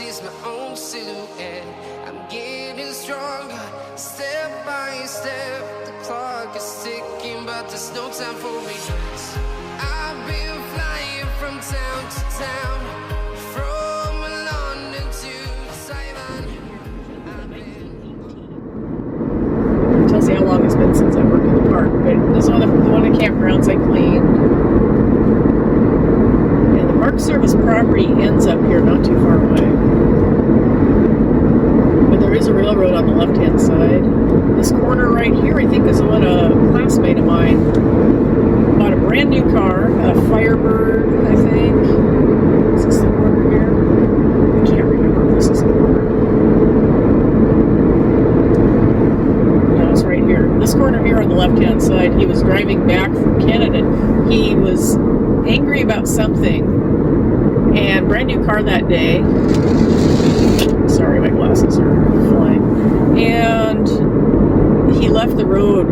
chase my own silhouette. I'm getting stronger, step by step. The clock is ticking, but there's no time for regrets. I've been flying from town to town, from London to Taiwan. It tells you how long it's been since I worked in the park, but this one, the one at campgrounds I cleaned. Park Service property ends up here, not too far away. But there is a railroad on the left-hand side. This corner right here, I think, is what a classmate of mine bought a brand new car, a Firebird, I think. Is this the corner here? I can't remember if this is the corner. No, it's right here. This corner here on the left-hand side, he was driving back from Canada. He was angry about something. And brand new car that day. Sorry, my glasses are flying. And he left the road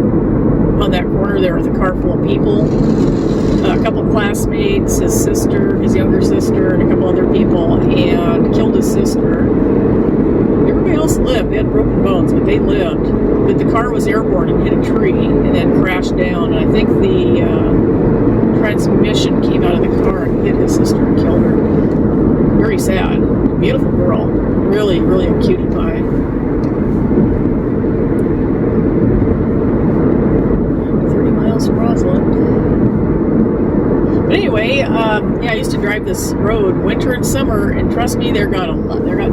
on that corner there with a car full of people. A couple of classmates, his sister, his younger sister, and a couple other people, and killed his sister. Everybody else lived. They had broken bones, but they lived. But the car was airborne and hit a tree and then crashed down. And I think the transmission came out of the car and hit his sister and killed her. Very sad. Beautiful girl. Really, really a cutie pie. 30 miles from Roslyn. But anyway, yeah, I used to drive this road winter and summer, and trust me, there got to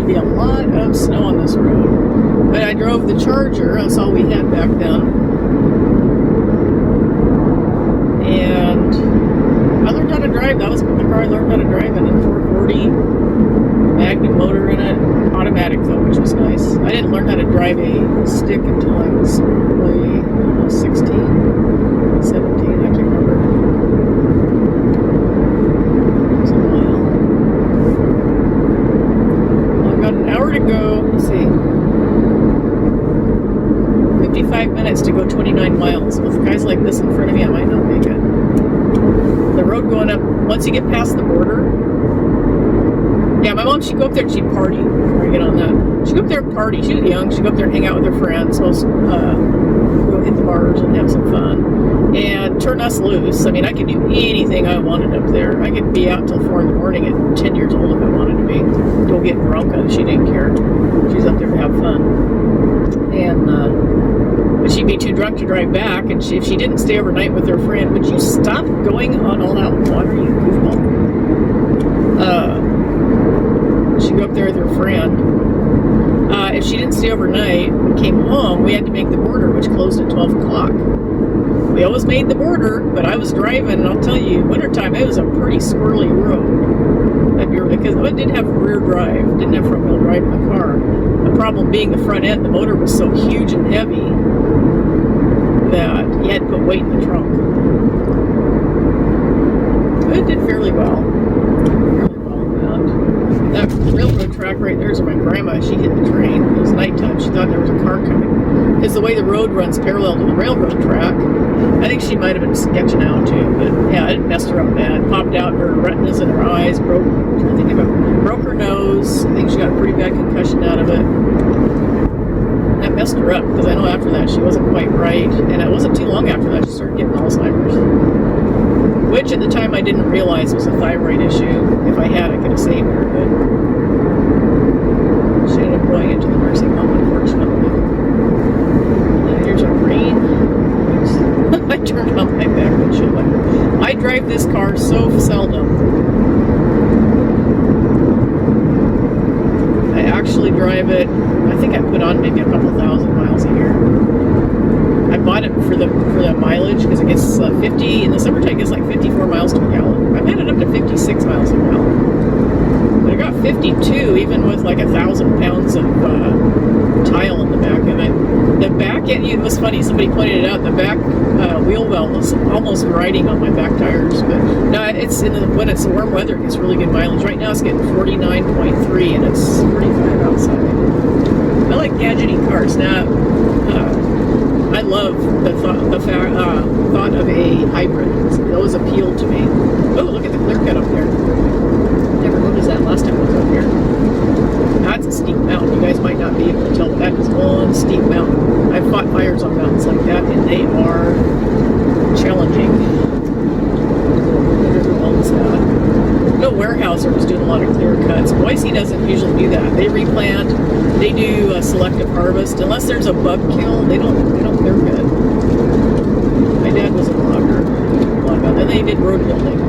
be a lot of snow on this road. But I drove the Charger. That's all we had back then. And I learned how to drive. That was the car I learned how to drive in 440. Magnum motor in it. Automatic though, which was nice. I didn't learn how to drive a stick until I was probably, 16, 17, I can't remember. It was a while. Well, I've got an hour to go. Let's see. 55 minutes to go 29 miles. With guys like this in front of me, I might not make it. The road going up, once you get past the border. Yeah, my mom, she'd go up there and she'd party before I get on that. She'd go up there and party. She was young. She'd go up there and hang out with her friends. So go hit the bars and have some fun. And turn us loose. I mean, I could do anything I wanted up there. I could be out till 4 in the morning at 10 years old if I wanted to be. Go get drunk. She didn't care. She was up there to have fun. And, but she'd be too drunk to drive back, and if she didn't stay overnight with her friend, would you stop going on all that water, you goofball? She'd go up there with her friend. If she didn't stay overnight and came home, we had to make the border, which closed at 12 o'clock. We always made the border, but I was driving, and I'll tell you, wintertime, it was a pretty squirrely road. Because it didn't have rear drive, didn't have front wheel drive in the car. The problem being the front end, the motor was so huge and heavy that you had to put weight in the trunk. But it did fairly well. And that railroad track right there is where my grandma, she hit the train. It was nighttime. She thought there was a car coming. Because the way the road runs parallel to the railroad track, I think she might have been sketching out too. But yeah, it messed her up bad. Popped out her retinas in her eyes, broke her nose. I think she got a pretty bad concussion out of it. That messed her up because I know after that she wasn't quite right, and it wasn't too long after that she started getting Alzheimer's, which at the time I didn't realize was a thyroid issue. If I had, I could have saved her, but she ended up going into the nursing home, unfortunately. Here's our rain. Oops. I turned on my back windshield wiper. I drive this car so seldom. I actually drive it, I think I put on maybe a couple thousand miles a year. I bought it for the mileage because it gets 50, in the summertime it gets like 54 miles to a gallon. I've had it up to 56 miles a gallon. But I got 52 even with like 1,000 pounds of tile in the back of it. The back end, it was funny, somebody pointed it out, the back wheel well was almost riding on my back tires. But no, it's when it's warm weather, it gets really good mileage. Right now it's getting 49.3 and it's 45 outside. I like gadgety cars. Now, I love the thought of a hybrid. Those appeal to me. Oh, look at the clear cut up there. Never looked road was that last time I was up here? That's a steep mountain. You guys might not be able to tell, but that is one steep mountain. I've fought fires on mountains like that, and they are challenging. What else that? No, Warehouser was doing a lot of clear cuts. Boise doesn't usually do that. They replant. They do a selective harvest. Unless there's a bug kill, they're good. My dad was a logger. And they did road building.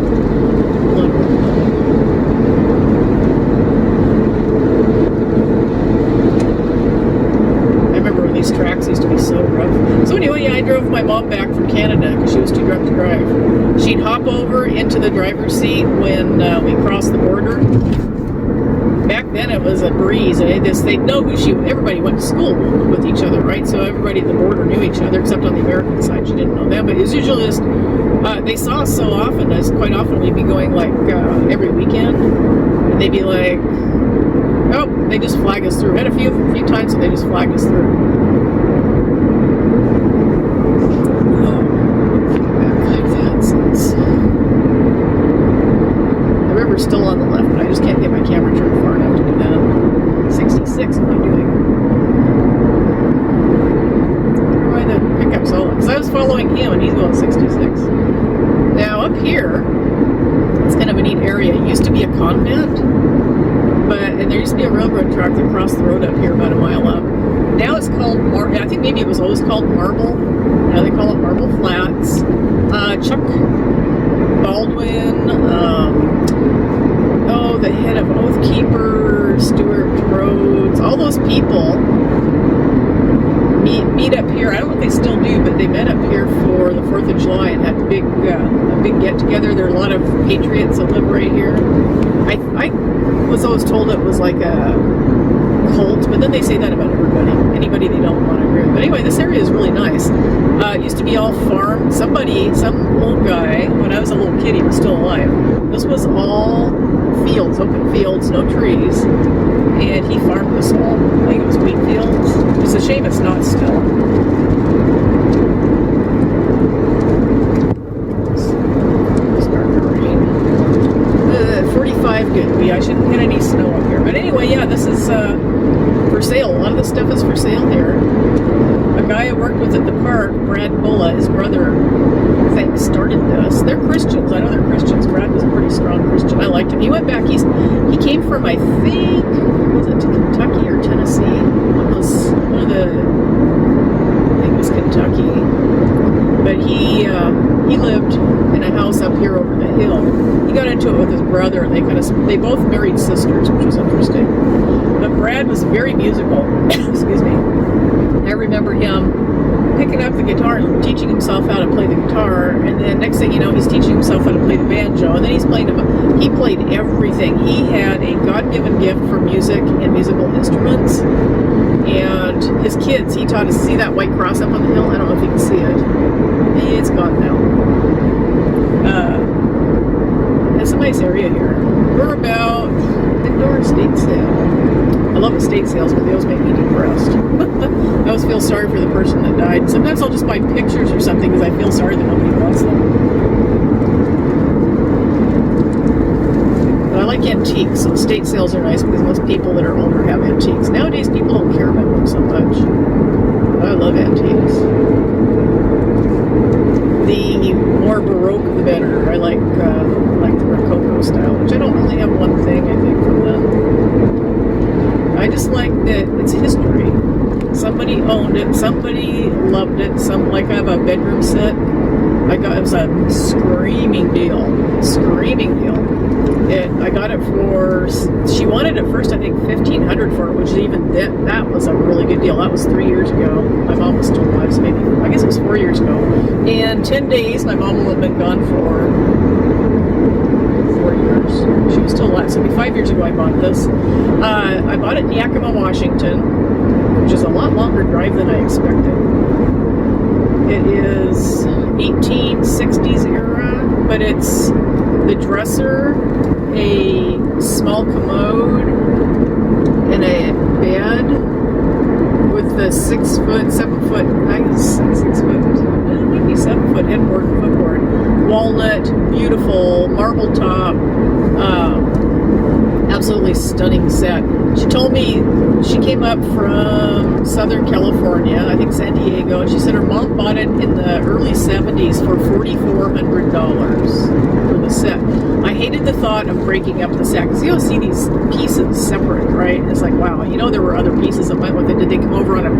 I remember when these tracks used to be so rough. So anyway, yeah, I drove my mom back from Canada because she was too drunk to drive. She'd hop over into the driver's seat when we crossed the border. Back then it was a breeze. They'd know who everybody went to school with each other, right? So everybody at the border knew each other, except on the American side, she didn't know them. But it was usually just, they saw us so often, as quite often we'd be going like every weekend, and they'd be like, oh, they just flag us through. Had a few times that they just flagged us through. Still on the left, but I just can't get my camera turned far enough to do that. 66 am I doing? Why the pickup's all? Because I was following him and he's going 66. Now up here, it's kind of a neat area. It used to be a convent, and there used to be a railroad track that crossed the road up here about a mile up. Now it's called I think maybe it was always called Marble. Now they call it Marble Flats. Chuck Baldwin, the head of Oath Keeper, Stuart Rhodes, all those people meet up here. I don't know if they still do, but they met up here for the 4th of July and had a big get-together. There are a lot of patriots that live right here. I was always told it was like a cult, but then they say that about everybody. Anybody they don't want to agree with. But anyway, this area is really nice. It used to be all farm. Some old guy, when I was a little kid, he was still alive. This was all fields, open fields, no trees, and he farmed this all. I think it was wheat fields. It's a shame it's not still. Start to rain. 45 good. I shouldn't get any snow up here. But anyway, yeah, this is for sale. A lot of this stuff is for sale here. A guy I worked with at the park, Brad Bulla, his brother, I think, started this. They're Christians. I know they're Christians. Brad was a pretty strong Christian. I liked him. He went back east. He came from, I think, was it to Kentucky or Tennessee? One of the, I think it was Kentucky. But he lived in a house up here over the hill. He got into it with his brother. They both married sisters, which was interesting. But Brad was very musical. Excuse me. I remember him picking up the guitar and teaching himself how to play the guitar, and then next thing you know, he's teaching himself how to play the banjo, and then he played everything. He had a God-given gift for music and musical instruments, and his kids, he taught us. See that white cross up on the hill? I don't know if you can see it. It's gone now. It's a nice area here. We're about indoor estate sale. I love estate sales, but they always make me depressed. I always feel sorry for the person that died. Sometimes I'll just buy pictures or something because I feel sorry that nobody wants them. But I like antiques, so estate sales are nice because most people that are older have antiques. Nowadays, people don't care about them so much. But I love antiques. The more Baroque, the better. I like the Rococo style, which I don't only have one thing, I think, from them. I just like that it's history. Somebody owned it, somebody loved it. Like I have a bedroom set. It was a screaming deal. I got it for, she wanted it first, I think, $1,500 for it, which even that was a really good deal. That was 3 years ago. My mom was still alive, so maybe, I guess it was 4 years ago. In 10 days, my mom will have been gone for 4 years. She was still alive, so it'd be 5 years ago I bought this. I bought it in Yakima, Washington, which is a lot longer drive than I expected. It is 1860s era, but it's the dresser, a small commode, and a bed with the 6 foot, 7 foot, I guess 6 foot, maybe 7 foot headboard and footboard. Walnut, beautiful, marble top, Absolutely stunning set. She told me she came up from Southern California, I think San Diego, and she said her mom bought it in the early 70s for $4,400 for the set. I hated the thought of breaking up the set, because you don't see these pieces separate, right? It's like, wow, you know there were other pieces that went with it. Did they come over on a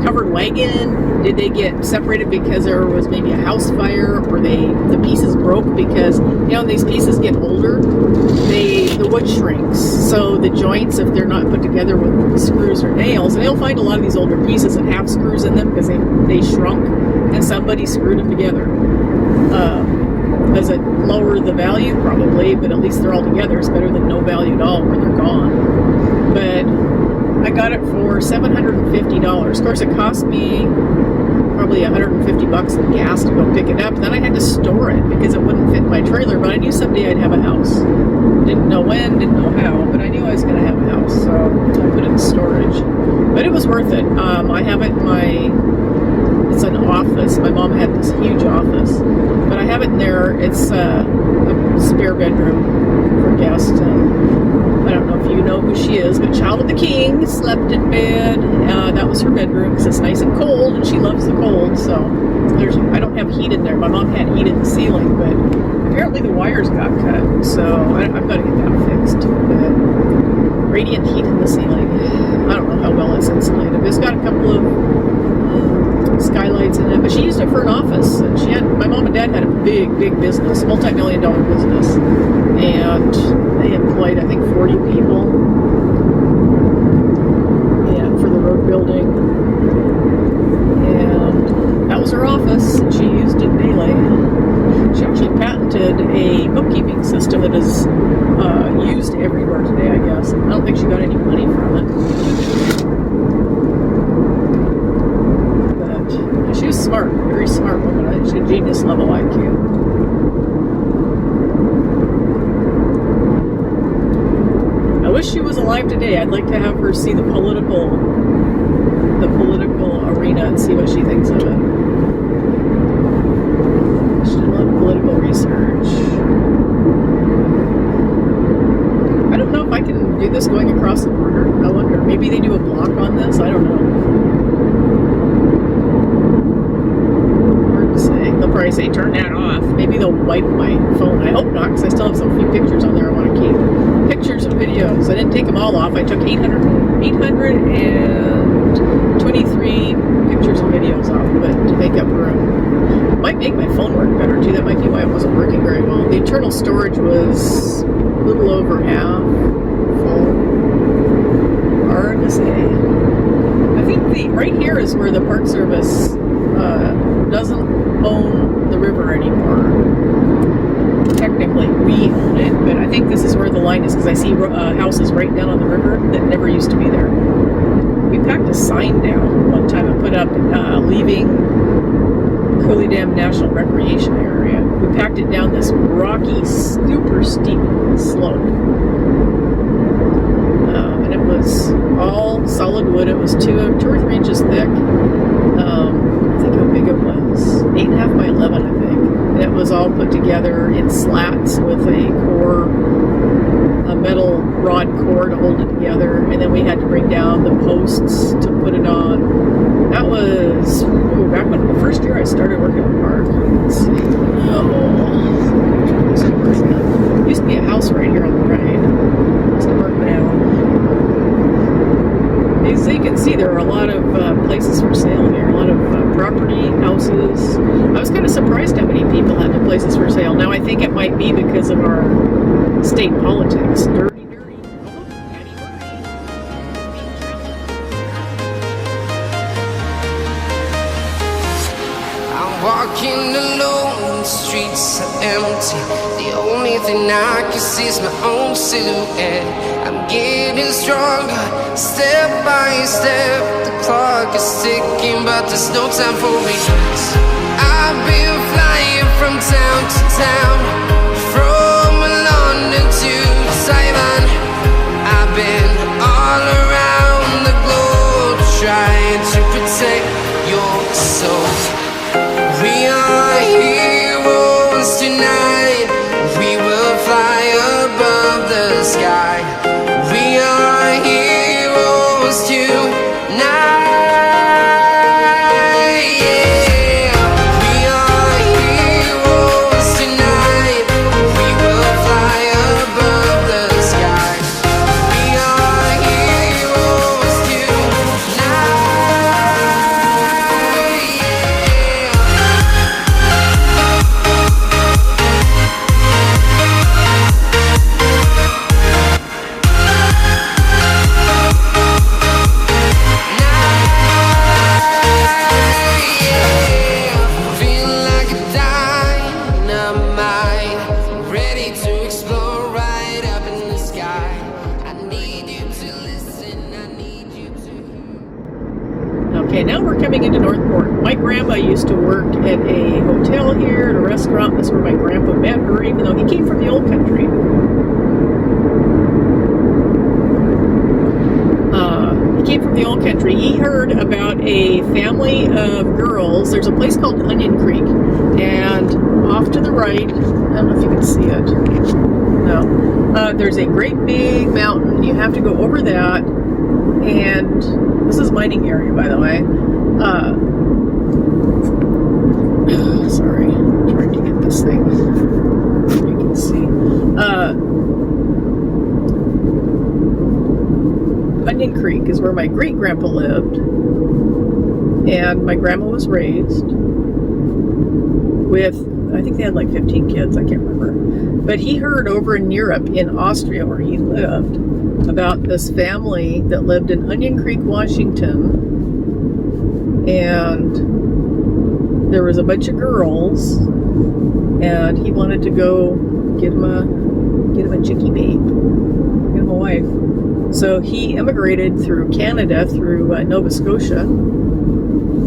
covered wagon? Did they get separated because there was maybe a house fire, or the pieces broke because, you know, these pieces get older, the wood shrinks. So the joints, if they're not put together with screws or nails, and you'll find a lot of these older pieces that have screws in them because they shrunk and somebody screwed them together. Does it lower the value? Probably, but at least they're all together. It's better than no value at all where they're gone. But I got it for $750. Of course, it cost me probably $150 in gas to go pick it up. Then I had to store it because it wouldn't fit in my trailer, but I knew someday I'd have a house. Didn't know when, didn't know how, but I knew I was going to have a house, so I put it in storage. But it was worth it. I have it in it's an office. My mom had this huge office, but I have it in there. It's a spare bedroom for guests, and I don't know if you know who she is, but Child of the King slept in bed. That was her bedroom because it's nice and cold, and she loves the cold. So I don't have heat in there. My mom had heat in the ceiling, but apparently the wires got cut. So I've got to get that fixed. But radiant heat in the ceiling. I don't know how well it's insulated. It's got a couple of skylights in it, but she used it for an office. And my mom and dad had a big business, multi-million-dollar business, and they employed, I think, 40 people. And for the road building, and that was her office, and she used it daily. She actually patented a bookkeeping system that is used everywhere today, I guess. I don't think she got any money from it. She was smart, very smart woman. She had genius level IQ. I wish she was alive today. I'd like to have her see the political arena and see what she thinks of it. She did a lot of political research. I don't know if I can do this going across the border. I wonder. Maybe they do a block on this. I don't know. They'll probably say, turn that off. Maybe they'll wipe my phone. I hope not, because I still have some few pictures on there I want to keep. Pictures and videos. I didn't take them all off. I took 823 pictures and videos off of it to make up room. Might make my phone work better, too. That might be why it wasn't working very well. The internal storage was a little over half full. Hard to say. I think right here is where the Park Service doesn't own the river anymore. Technically, we own it, but I think this is where the line is, because I see houses right down on the river that never used to be there. We packed a sign down one time and put up, leaving Coulee Dam National Recreation Area. We packed it down this rocky, super steep slope. And it was all solid wood. It was 2 or 3 inches thick. I think how big it was. 8.5 by 11, I think. And it was all put together in slats with a metal rod core to hold it together. And then we had to bring down the posts to put it on. That was back when the first year I started working in the park. Let's see. Used to be a house right here on the right. It's dark now. As you can see, there are a lot of places for sale here, a lot of property, houses. I was kind of surprised how many people had the places for sale. Now I think it might be because of our state politics. Dirty. I'm walking alone, the streets are empty. The only thing I can see is my own silhouette. I'm getting stronger, step by step. The clock is ticking, but there's no time for me. I've been flying from town to town, from London to Taiwan. I've been all around the globe, trying to protect your soul. We are heroes tonight. We will fly above the sky. tonight. Yeah, we are heroes tonight. We will fly above the sky. We are heroes tonight. Feel like a dynamite, ready to explode right up in the sky. I need you to listen, I need you to. Okay, now we're coming into Northport. My grandma used to work at a hotel here, at a restaurant. That's where my grandpa met her, even though he came from the old country. He came from the old country. He heard about a family of girls. There's a place called Onion Creek, and off to the right, I don't know if you can see it. No. There's a great big mountain. You have to go over that, and this is mining area, by the way. Sorry, I'm trying to get this thing. You can see. Onion Creek is where my great-grandpa lived, and my grandma was raised with, I think they had like 15 kids, I can't remember. But he heard over in Europe, in Austria where he lived, about this family that lived in Onion Creek, Washington, and there was a bunch of girls, and he wanted to go get him a chickie babe, get him a wife. So he immigrated through Canada, through Nova Scotia,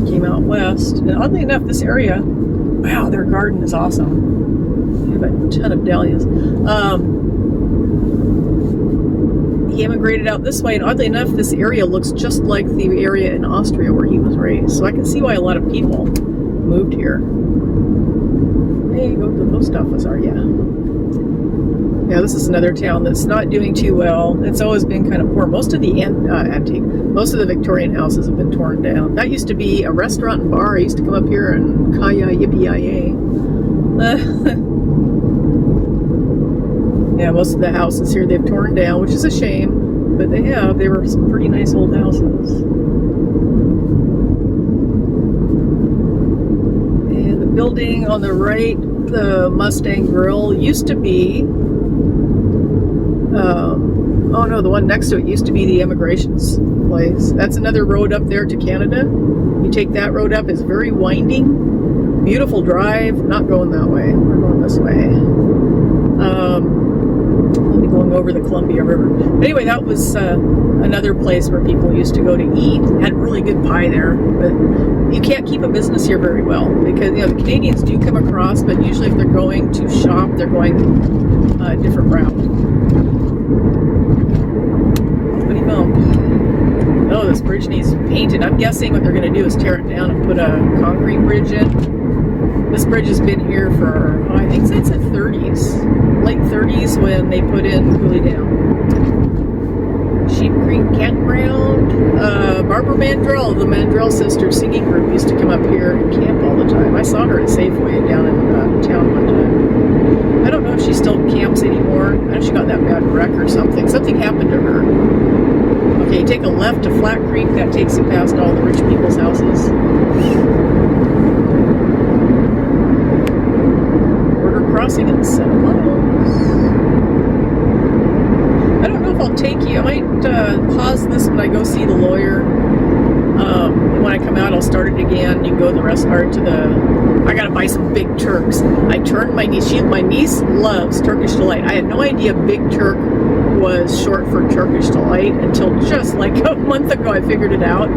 came out west, and oddly enough, this area, wow, their garden is awesome. They have a ton of dahlias. He immigrated out this way, and oddly enough, this area looks just like the area in Austria where he was raised. So I can see why a lot of people moved here. Hey, go to the post office, are ya? Yeah, this is another town that's not doing too well. It's always been kind of poor. Most of the most of the Victorian houses have been torn down. That used to be a restaurant and bar. I used to come up here and kaya yippee-yi-yay. Yeah, most of the houses here they've torn down, which is a shame, but they were some pretty nice old houses. And the building on the right, the Mustang Grill, used to be oh no, the one next to it used to be the immigration's place. That's another road up there to Canada. You take that road up, it's very winding. Beautiful drive. Not going that way. We're going this way. We'll be going over the Columbia River. But anyway, that was another place where people used to go to eat. Had really good pie there. But you can't keep a business here very well because the Canadians do come across, but usually if they're going to shop, they're going a different route. Oh, this bridge needs painted. I'm guessing what they're going to do is tear it down and put a concrete bridge in. This bridge has been here for, I think since the 30s. Late 30s when they put in Cooley Dam. Sheep Creek Campground. Barbara Mandrell, the Mandrell Sisters singing group, used to come up here and camp all the time. I saw her at Safeway down in town one time. I don't know if she still camps anymore. I know she got that bad wreck or something. Something happened to her. Okay, take a left to Flat Creek. That takes you past all the rich people's houses. Border crossing in 7 miles. I don't know if I'll take you. I might pause this when I go see the lawyer. And when I come out, I'll start it again. You can go to the restaurant to the... I gotta buy some Big Turks. I turned my niece. My niece loves Turkish Delight. I had no idea Big Turk was short for Turkish Delight until just like a month ago I figured it out.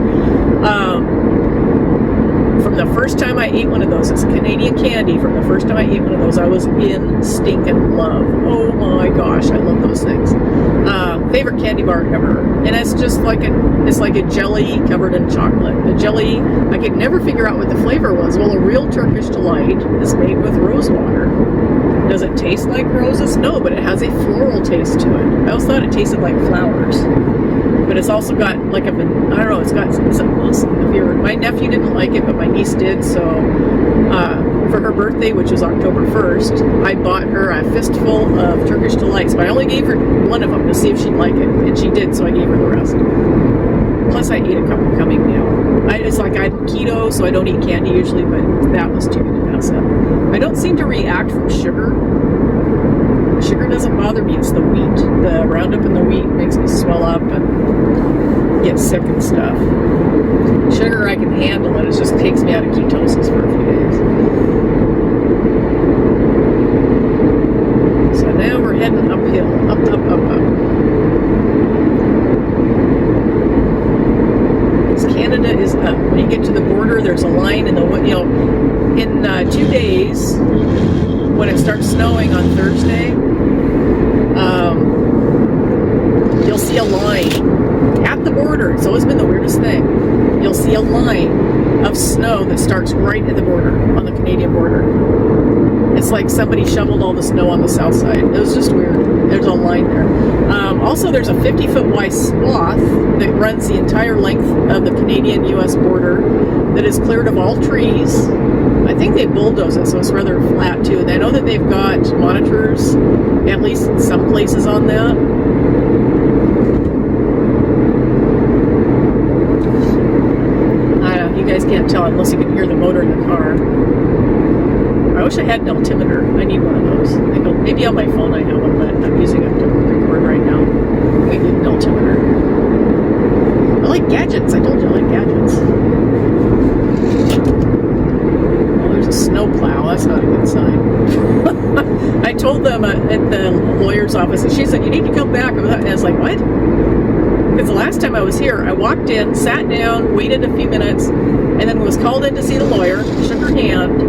From the first time I ate one of those, it's a Canadian candy. From the first time I ate one of those, I was in stinking love. Oh my gosh, I love those things. Favorite candy bar ever. And it's just like it's like a jelly covered in chocolate. The jelly, I could never figure out what the flavor was. Well, a real Turkish Delight is made with rose water. Does it taste like roses? No, but it has a floral taste to it. I always thought it tasted like flowers. but it's also got like I don't know, it's got my nephew didn't like it, but my niece did, so for her birthday, which was October 1st, I bought her a fistful of Turkish delights, but I only gave her one of them to see if she'd like it, and she did, so I gave her the rest. Plus I ate a couple coming, it's like I'm keto, so I don't eat candy usually, but that was too good to pass up. I don't seem to react from sugar. Sugar doesn't bother me, it's the wheat. The Roundup in the wheat makes me swell up and get sick and stuff. Sugar, I can handle it, it just takes me out of ketosis for a few days. So now we're heading uphill, up. Canada is up. When you get to the border, there's a line in the, in 2 days, when it starts snowing on Thursday, you'll see a line at the border. It's always been the weirdest thing. You'll see a line of snow that starts right at the border, on the Canadian border. It's like somebody shoveled all the snow on the south side. It was just weird. There's a line there. Also, there's a 50-foot wide swath that runs the entire length of the Canadian-U.S. border that is cleared of all trees. I think they bulldoze it, so it's rather flat, too. And I know that they've got monitors, at least in some places on that. I don't know, you guys can't tell unless you can hear the motor in the car. I wish I had an altimeter. I need one of those. Maybe on my phone I have one, but I'm using it to record right now. I need an altimeter. I like gadgets. I told you I like gadgets. Oh, there's a snowplow. That's not a good sign. I told them at the lawyer's office, and she said, you need to come back. And I was like, what? Because the last time I was here, I walked in, sat down, waited a few minutes, and then was called in to see the lawyer, shook her hand,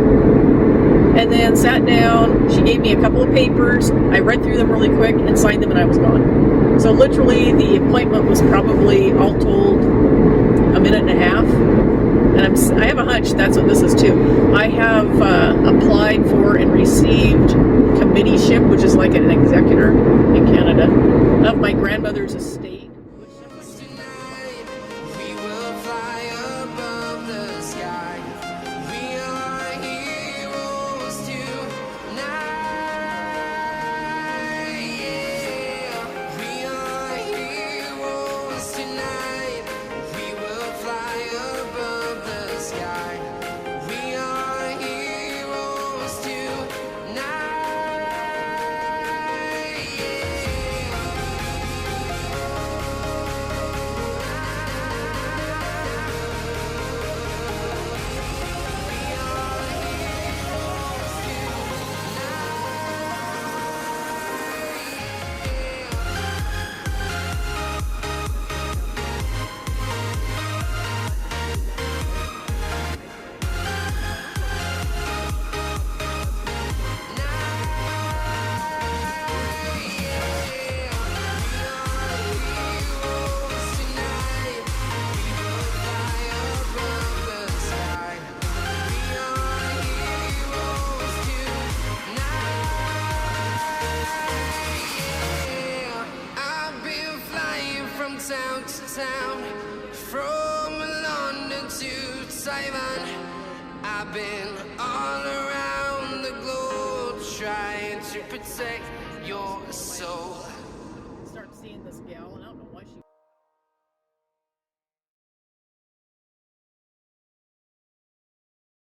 and then sat down. She gave me a couple of papers. I read through them really quick and signed them, and I was gone. So literally, the appointment was probably, all told, a minute and a half. And I have a hunch that's what this is too. I have applied for and received committeeship, which is like an executor in Canada, of my grandmother's estate. Town to town, from London to Taiwan, I've been all around the globe trying to protect your soul. Start seeing this gal, and I don't know why she